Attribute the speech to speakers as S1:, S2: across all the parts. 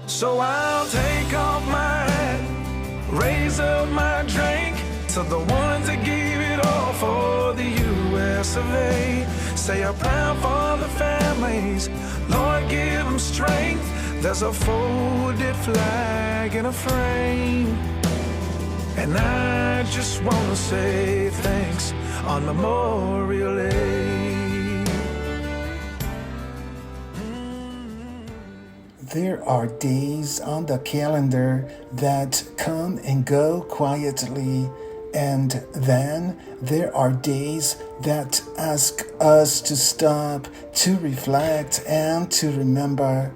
S1: So I'll take off my hat, raise up my drink to the ones that gave it all for the US of A. Say a prayer for the families, Lord give them strength. There's a folded flag in a frame, and I just wanna say thanks on Memorial Day.
S2: There are days on the calendar that come and go quietly, and then there are days that ask us to stop, to reflect, and to remember.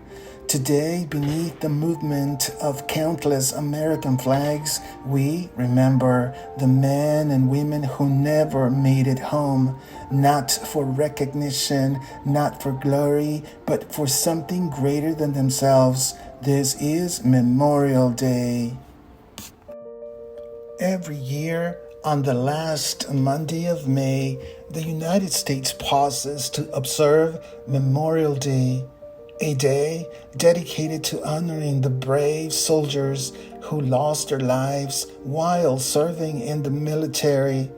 S2: Today, beneath the movement of countless American flags, we remember the men and women who never made it home, not for recognition, not for glory, but for something greater than themselves. This is Memorial Day. Every year, on the last Monday of May, the United States pauses to observe Memorial Day, a day dedicated to honoring the brave soldiers who lost their lives while serving in the military.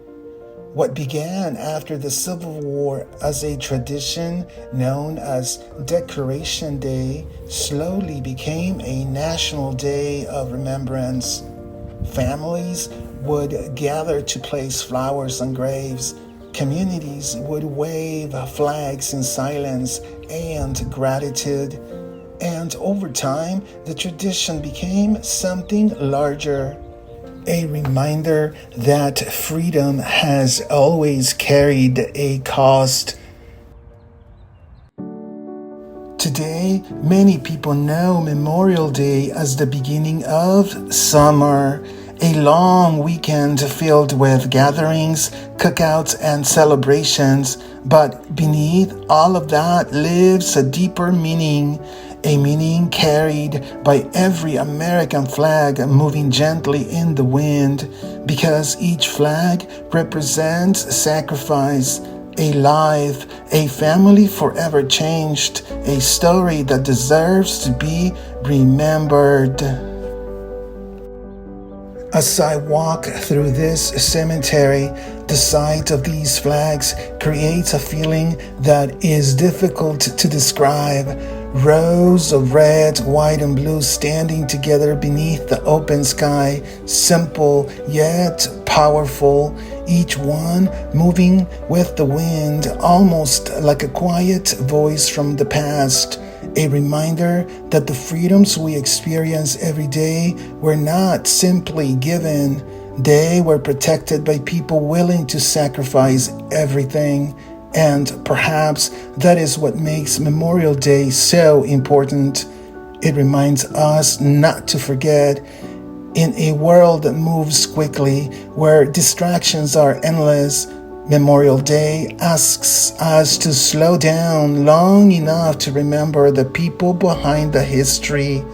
S2: What began after the Civil War as a tradition known as Decoration Day slowly became a national day of remembrance. Families would gather to place flowers on graves. Communities would wave flags in silence and gratitude. And over time, the tradition became something larger. A reminder that freedom has always carried a cost. Today, many people know Memorial Day as the beginning of summer, a long weekend filled with gatherings, cookouts, and celebrations. But beneath all of that lives a deeper meaning, a meaning carried by every American flag moving gently in the wind, because each flag represents sacrifice, a life, a family forever changed, a story that deserves to be remembered. As I walk through this cemetery, the sight of these flags creates a feeling that is difficult to describe. Rows of red, white, and blue standing together beneath the open sky, simple yet powerful, each one moving with the wind, almost like a quiet voice from the past. A reminder that the freedoms we experience every day were not simply given. They were protected by people willing to sacrifice everything. And perhaps that is what makes Memorial Day so important. It reminds us not to forget. In a world that moves quickly, where distractions are endless, Memorial Day asks us to slow down long enough to remember the people behind the history.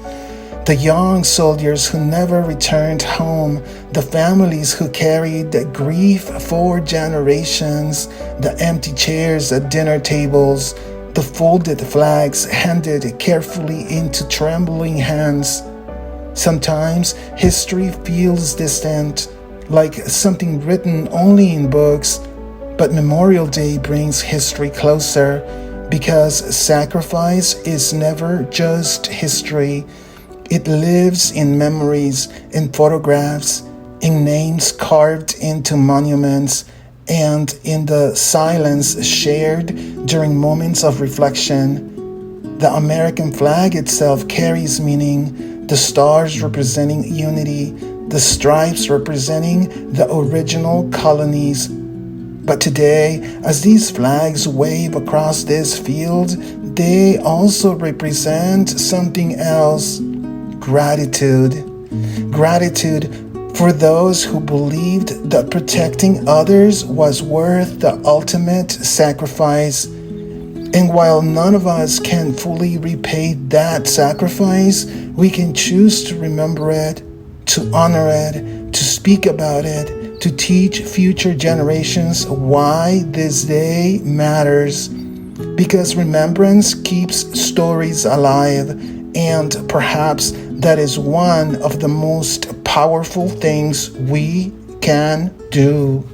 S2: The young soldiers who never returned home, the families who carried grief for generations, the empty chairs at dinner tables, the folded flags handed carefully into trembling hands. Sometimes history feels distant, like something written only in books, but Memorial Day brings history closer, because sacrifice is never just history. It lives in memories, in photographs, in names carved into monuments, and in the silence shared during moments of reflection. The American flag itself carries meaning, the stars representing unity, the stripes representing the original colonies. But today, as these flags wave across this field, they also represent something else. Gratitude. Gratitude for those who believed that protecting others was worth the ultimate sacrifice. And while none of us can fully repay that sacrifice, we can choose to remember it, to honor it, to speak about it, to teach future generations why this day matters. Because remembrance keeps stories alive, And perhaps that is one of the most powerful things we can do.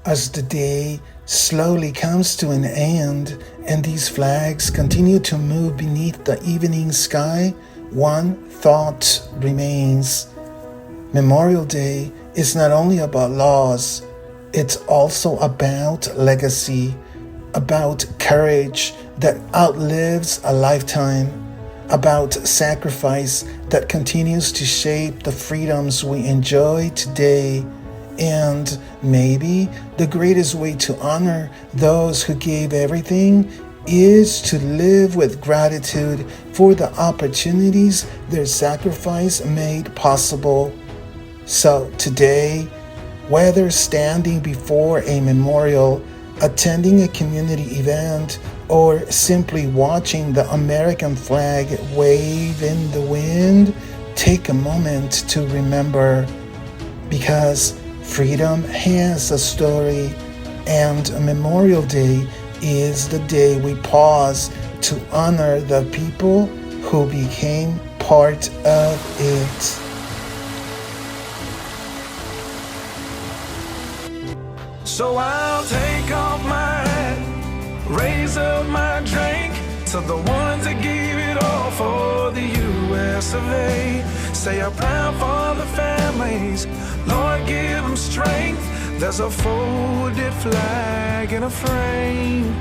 S2: As the day slowly comes to an end and these flags continue to move beneath the evening sky, one thought remains. Memorial Day is not only about laws, it's also about legacy, about courage that outlives a lifetime, about sacrifice that continues to shape the freedoms we enjoy today. And maybe the greatest way to honor those who gave everything is to live with gratitude for the opportunities their sacrifice made possible. So today, whether standing before a memorial, attending a community event, or simply watching the American flag wave in the wind, take a moment to remember, because freedom has a story, and Memorial Day is the day we pause to honor the people who became part of it.
S1: So I'll take off my hat, raise up my drink to the ones that gave it all for the US of A. Say a prayer for the families, Lord give them strength. There's a folded flag in a frame.